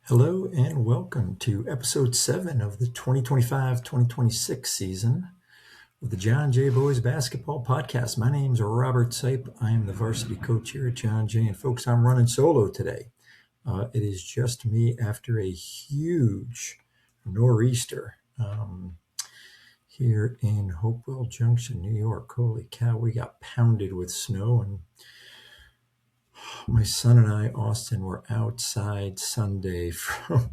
Hello and welcome to episode 7 of the 2025-2026 season of the John Jay Boys Basketball Podcast. My name's Robert Sipe. I am the varsity coach here at John Jay. And folks, I'm running solo today. It is just me after a huge nor'easter here in Hopewell Junction, New York. Holy cow, we got pounded with snow, and my son and I, Austin, were outside Sunday from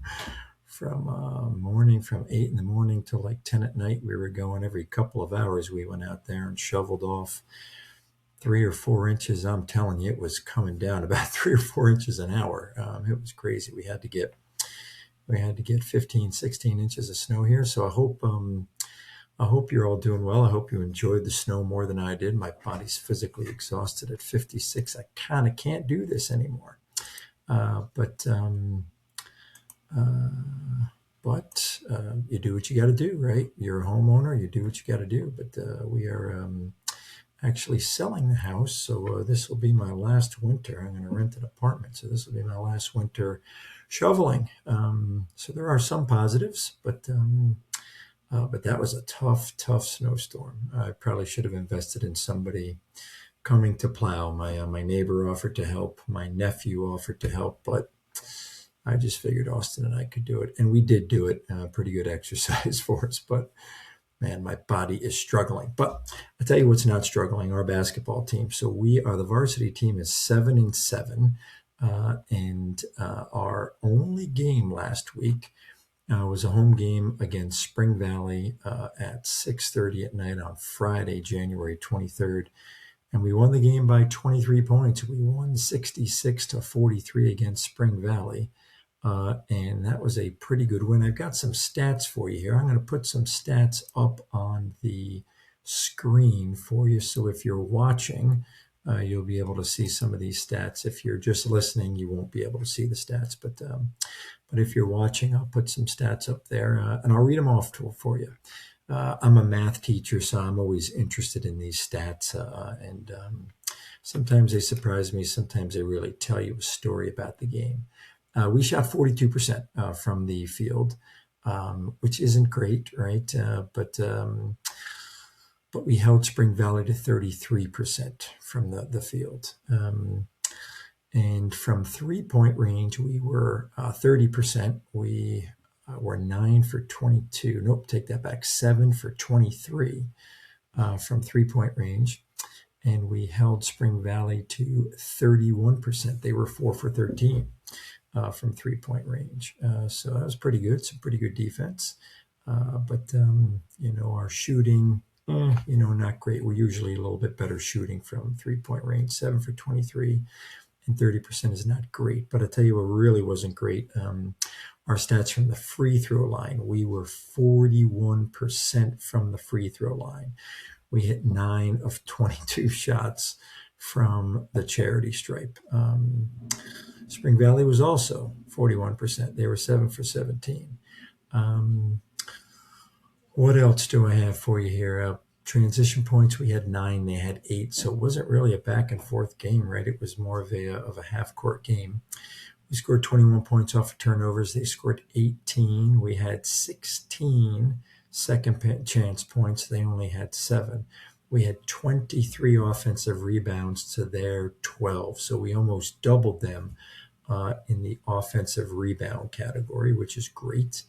morning from 8 in the morning till like 10 at night. We were going every couple of hours. We went out there and shoveled off 3 or 4 inches. I'm telling you, it was coming down about 3 or 4 inches an hour. It was crazy. We had to get 15, 16 inches of snow here. So I hope you're all doing well. I hope you enjoyed the snow more than I did. My body's physically exhausted at 56. I kind of can't do this anymore. But you do what you got to do, right? You're a homeowner, you do what you got to do. But we are actually selling the house, so this will be my last winter. I'm going to rent an apartment, so this will be my last winter shoveling. So there are some positives, but that was a tough snowstorm. I probably should have invested in somebody coming to plow. My neighbor offered to help. My nephew offered to help, but I just figured Austin and I could do it, and we did do it. Pretty good exercise for us, but man, my body is struggling. But I tell you what's not struggling: our basketball team. So the varsity team is 7-7, and our only game last week was a home game against Spring Valley at 6:30 at night on Friday, January 23rd. And we won the game by 23 points. We won 66-43 against Spring Valley. And that was a pretty good win. I've got some stats for you here. I'm going to put some stats up on the screen for you. So if you're watching, you'll be able to see some of these stats. If you're just listening, you won't be able to see the stats. But if you're watching, I'll put some stats up there, and I'll read them off for you. I'm a math teacher, so I'm always interested in these stats, and sometimes they surprise me. Sometimes they really tell you a story about the game. We shot 42% from the field, which isn't great, right? But we held Spring Valley to 33% from the field. And from 3-point range, we were 30%. We were 9 for 22. Nope, take that back. 7 for 23 from 3-point range. And we held Spring Valley to 31%. They were 4 for 13 from 3-point range. So that was pretty good. Some pretty good defense. But our shooting, not great. We're usually a little bit better shooting from 3-point range. 7 for 23. And 30% is not great. But I tell you what really wasn't great. Our stats from the free throw line, we were 41% from the free throw line. We hit 9 of 22 shots from the charity stripe. Spring Valley was also 41%. They were 7 for 17. What else do I have for you here? Transition points, we had 9, they had 8, so it wasn't really a back and forth game, right? It was more of a half court game. We scored 21 points off of turnovers. They scored 18. We had 16 second chance points. They only had 7. We had 23 offensive rebounds to their 12, so we almost doubled them in the offensive rebound category, which is great.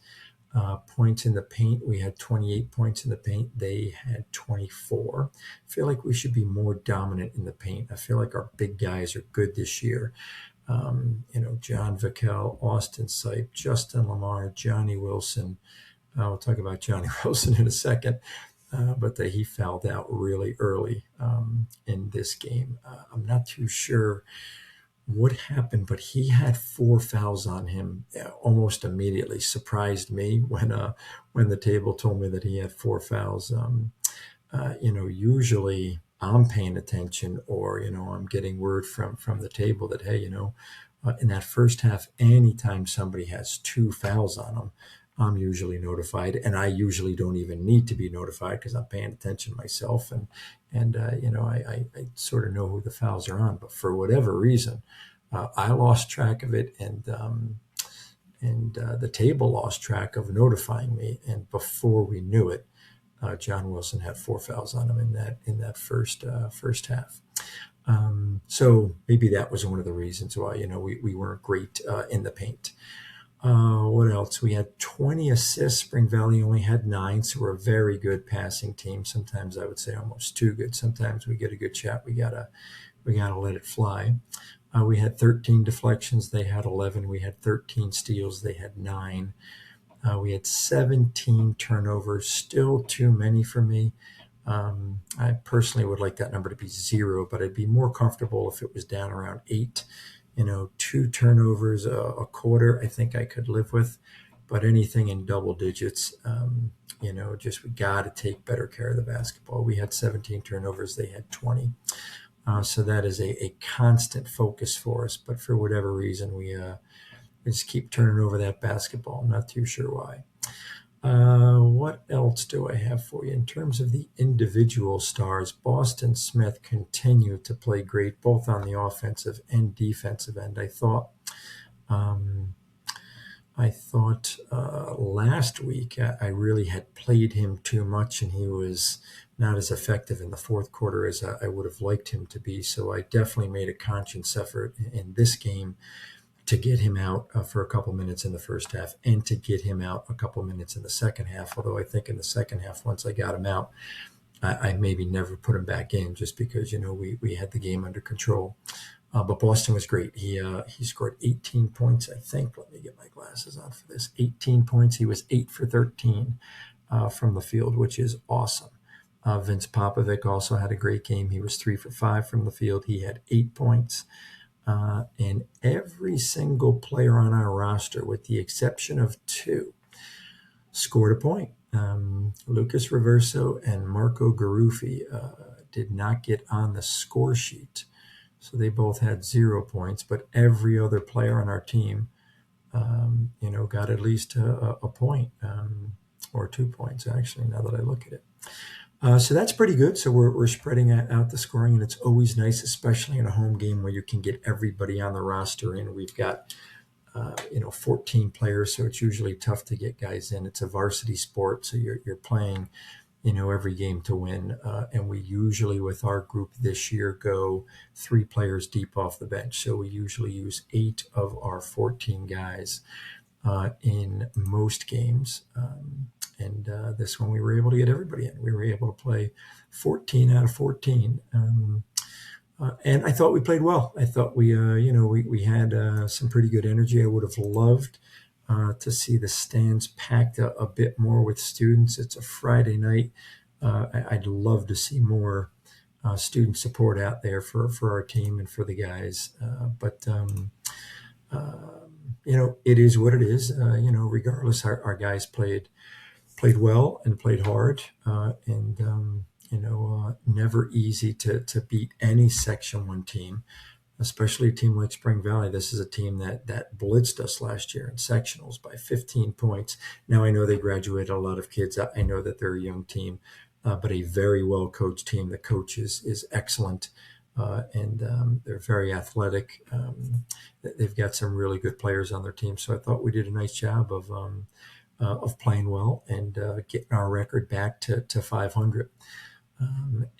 Points in the paint, we had 28 points in the paint. They had 24. I feel like we should be more dominant in the paint. I feel like our big guys are good this year. John Vaquel, Austin Sipe, Justin Lamar, Johnny Wilson. We'll talk about Johnny Wilson in a second, but he fouled out really early in this game. I'm not too sure what happened, but he had 4 fouls on him almost immediately. Surprised me when the table told me that he had 4 fouls. Usually I'm paying attention, or I'm getting word from the table that, hey, in that first half, anytime somebody has 2 fouls on them, I'm usually notified, and I usually don't even need to be notified because I'm paying attention myself, and I sort of know who the fouls are on. But for whatever reason, I lost track of it, and and the table lost track of notifying me. And before we knew it, John Wilson had 4 fouls on him in that first half. So maybe that was one of the reasons why we weren't great in the paint. What else? We had 20 assists. Spring Valley only had 9, so we're a very good passing team. Sometimes I would say almost too good. Sometimes we get a good shot. We gotta let it fly. We had 13 deflections. They had 11. We had 13 steals. They had 9. We had 17 turnovers. Still too many for me. I personally would like that number to be 0, but I'd be more comfortable if it was down around 8. 2 turnovers a quarter, I think I could live with, but anything in double digits, just we got to take better care of the basketball. We had 17 turnovers, they had 20. So that is a constant focus for us, but for whatever reason, we just keep turning over that basketball. I'm not too sure why. What else do I have for you? In terms of the individual stars, Boston Smith continued to play great, both on the offensive and defensive end. I thought last week I really had played him too much, and he was not as effective in the fourth quarter as I would have liked him to be. So I definitely made a conscious effort in this game to get him out for a couple minutes in the first half and to get him out a couple minutes in the second half. Although I think in the second half, once I got him out, I maybe never put him back in just because, we had the game under control. But Boston was great. He scored 18 points, I think. Let me get my glasses on for this. 18 points. He was 8 for 13 from the field, which is awesome. Vince Popovic also had a great game. He was 3 for 5 from the field. He had 8 points. And every single player on our roster, with the exception of 2, scored a point. Lucas Reverso and Marco Garuffi did not get on the score sheet, so they both had 0 points. But every other player on our team, got at least a point or 2 points, actually, now that I look at it. So that's pretty good. So we're spreading out the scoring, and it's always nice, especially in a home game where you can get everybody on the roster in. We've got 14 players, so it's usually tough to get guys in. It's a varsity sport, so you're playing every game to win. And we usually, with our group this year, go 3 players deep off the bench. So we usually use 8 of our 14 guys in most games. And this one we were able to get everybody in. We were able to play 14 out of 14. And I thought we played well. I thought we had some pretty good energy. I would have loved to see the stands packed a bit more with students. It's a Friday night. I'd love to see more student support out there for our team and for the guys. But it is what it is. Regardless, our guys played well and played hard, and never easy to beat any Section 1 team, especially a team like Spring Valley. This is a team that blitzed us last year in sectionals by 15 points. Now I know they graduated a lot of kids. I know that they're a young team, but a very well-coached team. The coach is excellent, and they're very athletic. They've got some really good players on their team, so I thought we did a nice job of playing well and getting our record back to 500.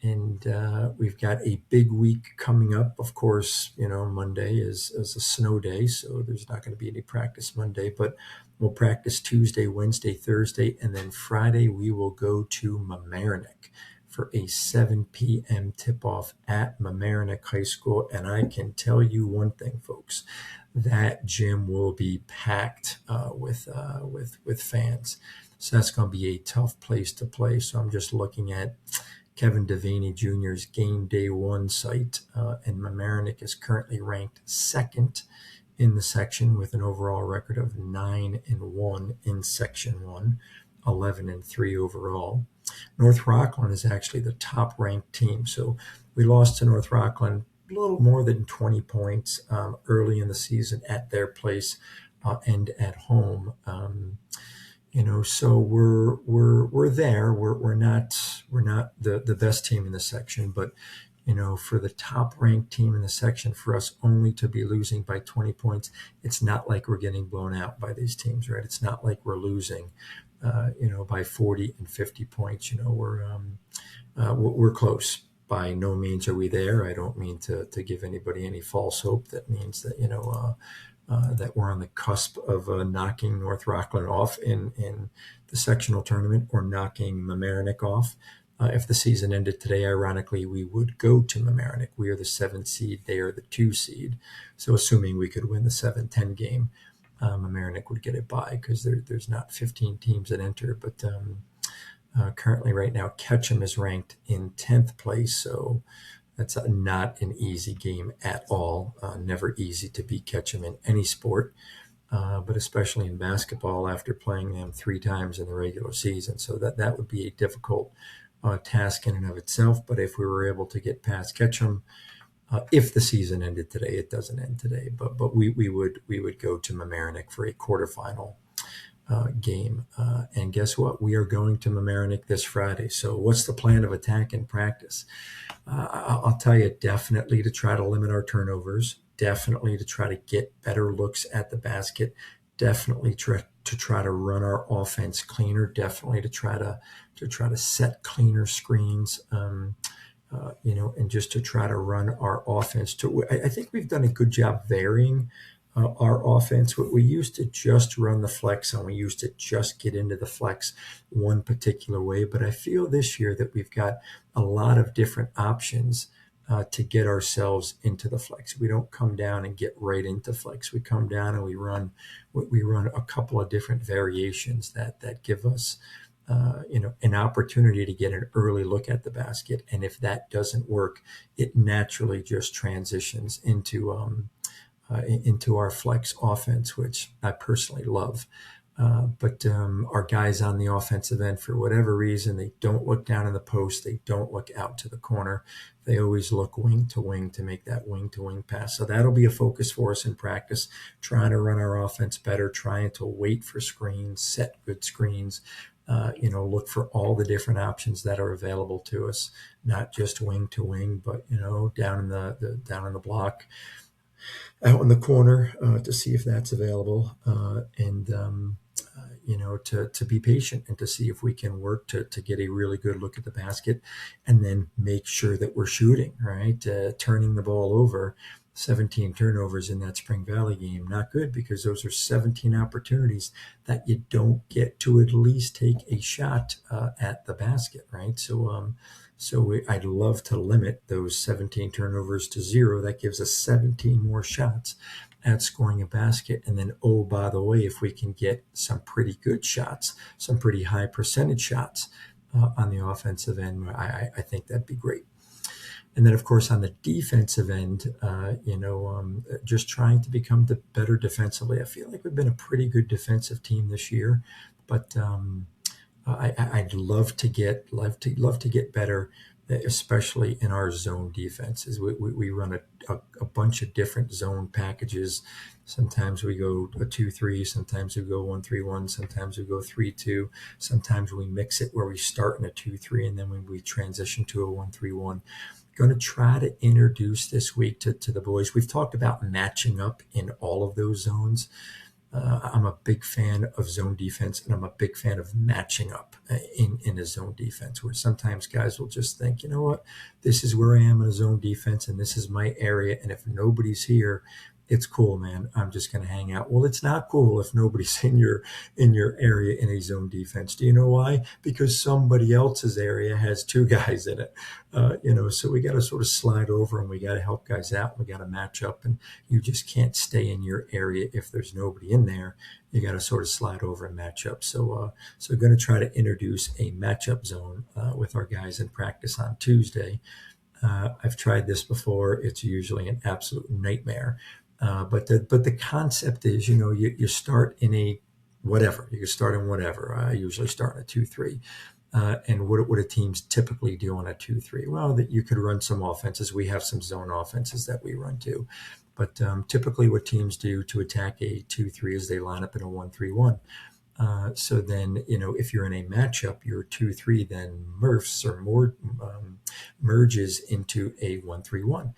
And we've got a big week coming up. Of course, Monday is a snow day, so there's not going to be any practice Monday, but we'll practice Tuesday, Wednesday, Thursday, and then Friday we will go to Mamaroneck for a 7 p.m. tip-off at Mamaroneck High School. And I can tell you one thing, folks, that gym will be packed with fans. So that's going to be a tough place to play. So I'm just looking at Kevin Devaney Jr.'s Game Day 1 site, and Mamaroneck is currently ranked 2nd in the section with an overall record of 9-1 in Section 1, 11-3 overall. North Rockland is actually the top-ranked team. So we lost to North Rockland a little more than 20 points early in the season at their place and at home. So we're there. We're not the best team in the section, but for the top ranked team in the section, for us only to be losing by 20 points, it's not like we're getting blown out by these teams, right? It's not like we're losing, by 40 and 50 points. We're close. By no means are we there. I don't mean to give anybody any false hope. That means that, that we're on the cusp of knocking North Rockland off in the sectional tournament, or knocking Mamaroneck off. If the season ended today, ironically, we would go to Mamaroneck. We are the 7th seed. They are the 2 seed. So assuming we could win the 7-10 game, Mamaroneck would get a bye, because there's not 15 teams that enter. But currently, right now, Ketchum is ranked in 10th place. So that's not an easy game at all. Never easy to beat Ketchum in any sport, but especially in basketball after playing them 3 times in the regular season. So that would be a difficult task in and of itself. But if we were able to get past Ketchum, if the season ended today, it doesn't end today, but we would go to Mamaroneck for a quarterfinal game. And guess what? We are going to Mamaroneck this Friday. So what's the plan of attack in practice? I'll tell you, definitely to try to limit our turnovers, definitely to try to get better looks at the basket, definitely to try to run our offense cleaner, definitely to try to set cleaner screens, and just to try to run our offense. I think we've done a good job varying our offense. We used to just run the flex, and we used to just get into the flex one particular way. But I feel this year that we've got a lot of different options to get ourselves into the flex. We don't come down and get right into flex. We come down and we run a couple of different variations that give us an opportunity to get an early look at the basket. And if that doesn't work, it naturally just transitions into our flex offense, which I personally love. But our guys on the offensive end, for whatever reason, they don't look down in the post. They don't look out to the corner. They always look wing to wing to make that wing to wing pass. So that'll be a focus for us in practice, trying to run our offense better, trying to wait for screens, set good screens, look for all the different options that are available to us, not just wing to wing, but, down in the block, out in the corner, to see if that's available, and to be patient and to see if we can work to get a really good look at the basket, and then make sure that we're shooting, right? Turning the ball over, 17 turnovers in that Spring Valley game, not good, because those are 17 opportunities that you don't get to at least take a shot at the basket, right? So I'd love to limit those 17 turnovers to 0. That gives us 17 more shots at scoring a basket. And then, oh, by the way, if we can get some pretty good shots, some pretty high percentage shots on the offensive end, I think that'd be great. And then, of course, on the defensive end, just trying to become better defensively. I feel like we've been a pretty good defensive team this year, but I'd love to get better, especially in our zone defenses. We run a bunch of different zone packages. Sometimes we go a 2-3, sometimes we go 1-3-1, sometimes we go 3-2. Sometimes we mix it where we start in a 2-3 and then when we transition to a 1-3-1. Going to try to introduce this week to the boys. We've talked about matching up in all of those zones. I'm a big fan of zone defense, and I'm a big fan of matching up in a zone defense, where sometimes guys will just think, you know what, this is where I am in a zone defense, and this is my area, and if nobody's here, it's cool, man. I'm just going to hang out. Well, it's not cool if nobody's in your area in a zone defense. Do you know why? Because somebody else's area has 2 guys in it. So we got to sort of slide over, and we got to help guys out. We got to match up, and you just can't stay in your area if there's nobody in there. You got to sort of slide over and match up. So going to try to introduce a matchup zone with our guys in practice on Tuesday. I've tried this before. It's usually an absolute nightmare. But the concept is, you start in a whatever. You can start in whatever. I usually start in a 2-3. And what do teams typically do on a 2-3? Well, that you could run some offenses. We have some zone offenses that we run too. But typically what teams do to attack a 2-3 is they line up in a 1-3-1. So then, if you're in a matchup, your 2-3 then merges into a 1-3-1.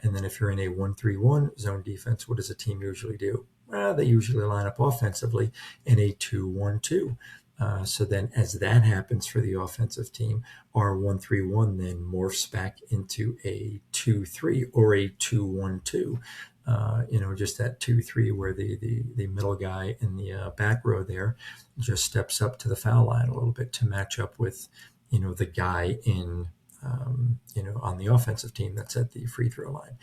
And then if you're in a 1-3-1 zone defense, what does a team usually do? Well, they usually line up offensively in a 2-1-2. So then as that happens for the offensive team, our 1-3-1 then morphs back into a 2-3 or a 2-1-2. Just that 2-3 where the middle guy in the back row there just steps up to the foul line a little bit to match up with, the guy in, on the offensive team that's at the free throw line.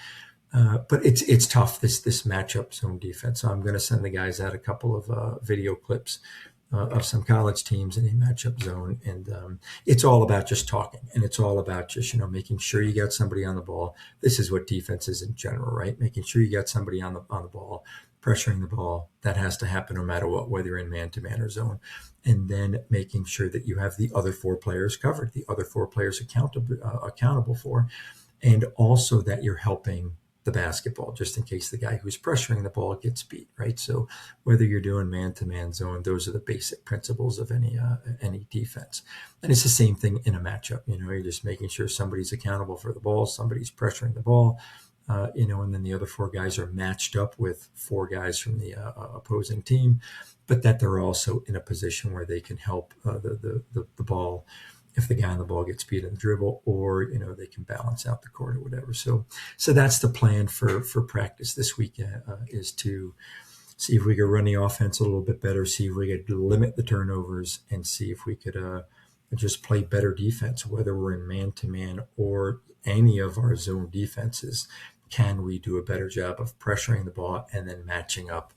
But it's tough, this matchup zone defense. So I'm going to send the guys out a couple of video clips of some college teams in a matchup zone. And it's all about just talking, and it's all about just, making sure you got somebody on the ball. This is what defense is in general, right? Making sure you got somebody on the ball, pressuring the ball. That has to happen no matter what, whether you're in man-to-man or zone. And then making sure that you have the other four players covered, the other four players accountable for, and also that you're helping the basketball, just in case the guy who's pressuring the ball gets beat, right? So whether you're doing man-to-man zone, those are the basic principles of any defense. And it's the same thing in a matchup. You're just making sure somebody's accountable for the ball, somebody's pressuring the ball, and then the other four guys are matched up with four guys from the opposing team, but that they're also in a position where they can help the ball if the guy on the ball gets beat in the dribble, or they can balance out the court or whatever. So that's the plan for practice this week, is to see if we could run the offense a little bit better, see if we could limit the turnovers, and see if we could just play better defense, whether we're in man-to-man or any of our zone defenses. Can we do a better job of pressuring the ball and then matching up?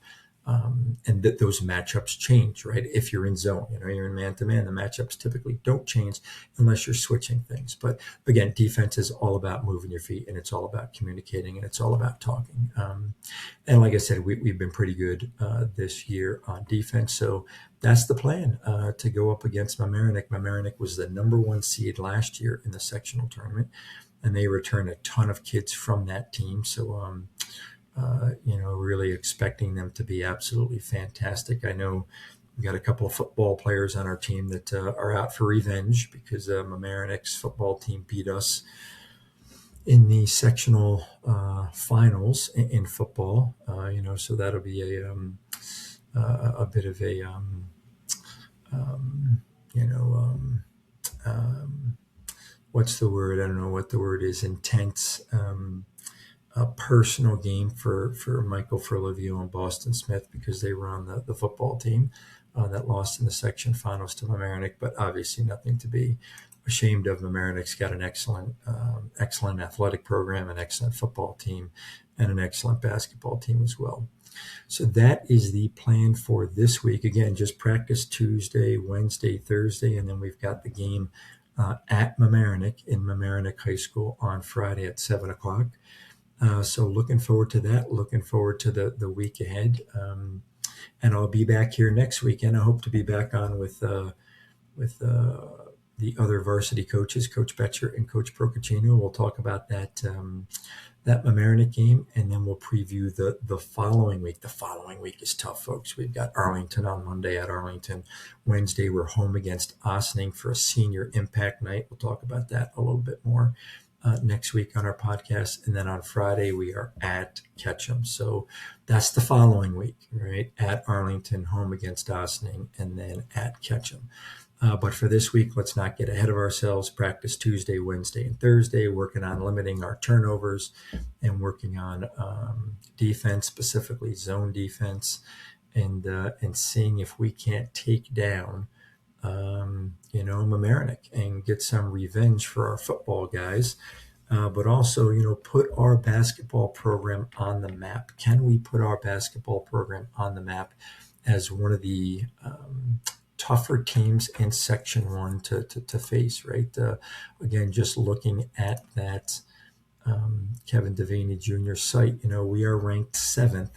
And that those matchups change, right? If you're in zone, you're in man-to-man, the matchups typically don't change unless you're switching things. But again, defense is all about moving your feet, and it's all about communicating, and it's all about talking. And like I said, we've been pretty good this year on defense. So that's the plan, to go up against Mamaroneck. Mamaroneck was the number 1 seed last year in the sectional tournament, and they returned a ton of kids from that team. So, really expecting them to be absolutely fantastic. I know we got a couple of football players on our team that are out for revenge because Mamaroneck's football team beat us in the sectional finals in football. So that'll be a bit of a what's the word? I don't know what the word is. Intense. A personal game for Michael Furlavio and Boston Smith, because they were on the football team that lost in the section finals to Mamaroneck, but obviously nothing to be ashamed of. Mamaroneck's got an excellent athletic program, an excellent football team, and an excellent basketball team as well. So that is the plan for this week. Again, just practice Tuesday, Wednesday, Thursday, and then we've got the game at Mamaroneck in Mamaroneck High School on Friday at 7 o'clock. So looking forward to that, looking forward to the week ahead. And I'll be back here next weekend. I hope to be back on with the other varsity coaches, Coach Betcher and Coach Procaccino. We'll talk about that Mamaroneck game, and then we'll preview the following week. The following week is tough, folks. We've got Arlington on Monday at Arlington. Wednesday, we're home against Ossining for a senior impact night. We'll talk about that a little bit more next week on our podcast. And then on Friday, we are at Ketchum. So that's the following week, right? At Arlington, home against Ossining, and then at Ketchum. But for this week, let's not get ahead of ourselves. Practice Tuesday, Wednesday, and Thursday, working on limiting our turnovers and working on defense, specifically zone defense, and seeing if we can't take down Mamaroneck and get some revenge for our football guys, but also, put our basketball program on the map. Can we put our basketball program on the map as one of the tougher teams in Section 1 to face, right? Again, just looking at that Kevin Devaney Jr. site, we are ranked 7th.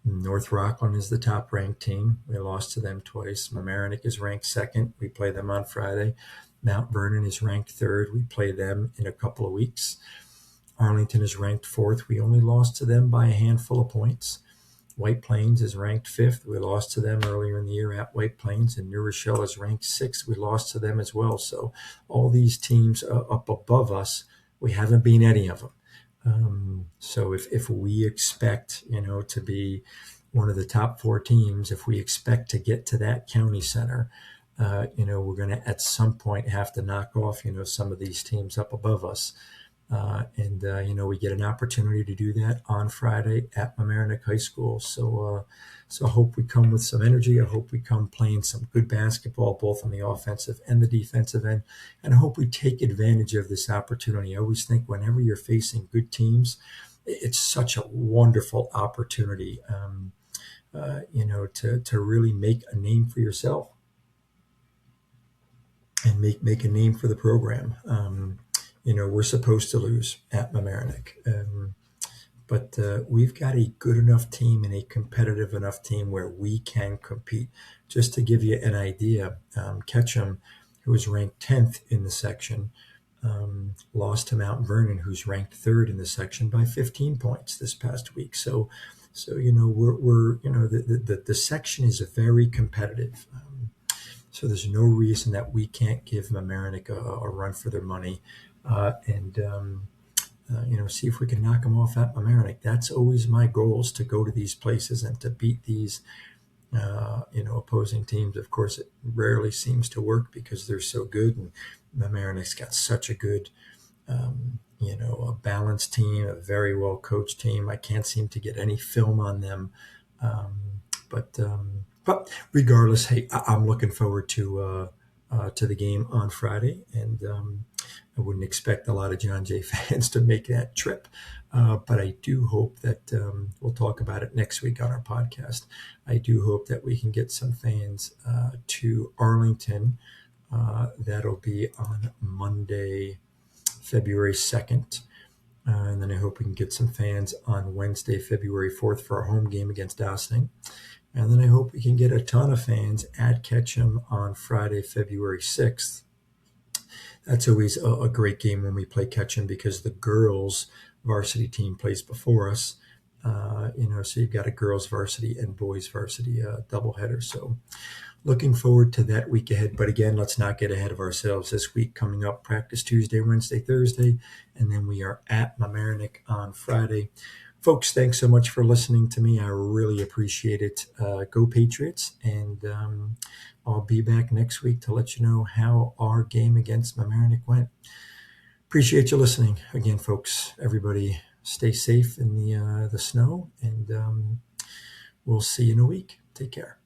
North Rockland is the top ranked team. We lost to them twice. Mamaroneck is ranked 2nd. We play them on Friday. Mount Vernon is ranked 3rd. We play them in a couple of weeks. Arlington is ranked 4th. We only lost to them by a handful of points. White Plains is ranked 5th. We lost to them earlier in the year at White Plains, and New Rochelle is ranked 6th. We lost to them as well. So all these teams up above us, we haven't beaten any of them. So if we expect, to be one of the top 4 teams, if we expect to get to that county center, we're going to at some point have to knock off, some of these teams up above us. We get an opportunity to do that on Friday at Mamaroneck High School. So I hope we come with some energy. I hope we come playing some good basketball, both on the offensive and the defensive end. And I hope we take advantage of this opportunity. I always think whenever you're facing good teams, it's such a wonderful opportunity, to really make a name for yourself and make a name for the program. We're supposed to lose at Mamaroneck, but we've got a good enough team and a competitive enough team where we can compete. Just to give you an idea, Ketchum, who was ranked 10th in the section, lost to Mount Vernon, who's ranked 3rd in the section by 15 points this past week. So we're the section is very competitive. So there's no reason that we can't give Mamaroneck a run for their money. See if we can knock them off at Mamaroneck. That's always my goal, is to go to these places and to beat these, opposing teams. Of course, it rarely seems to work because they're so good, and Mamaroneck's got such a good, a balanced team, a very well coached team. I can't seem to get any film on them, but regardless, hey, I'm looking forward to the game on Friday, and I wouldn't expect a lot of John Jay fans to make that trip, but I do hope that we'll talk about it next week on our podcast. I do hope that we can get some fans to Arlington. That'll be on Monday, February 2nd. And then I hope we can get some fans on Wednesday, February 4th for our home game against Ossining. And then I hope we can get a ton of fans at Ketchum on Friday, February 6th. That's always a great game when we play Ketchum because the girls varsity team plays before us. So you've got a girls varsity and boys varsity doubleheader. So looking forward to that week ahead. But again, let's not get ahead of ourselves. This week coming up, practice Tuesday, Wednesday, Thursday, and then we are at Mamaroneck on Friday. Folks, thanks so much for listening to me. I really appreciate it. Go Patriots, and I'll be back next week to let you know how our game against Mamaroneck went. Appreciate you listening. Again, folks, everybody stay safe in the snow, and we'll see you in a week. Take care.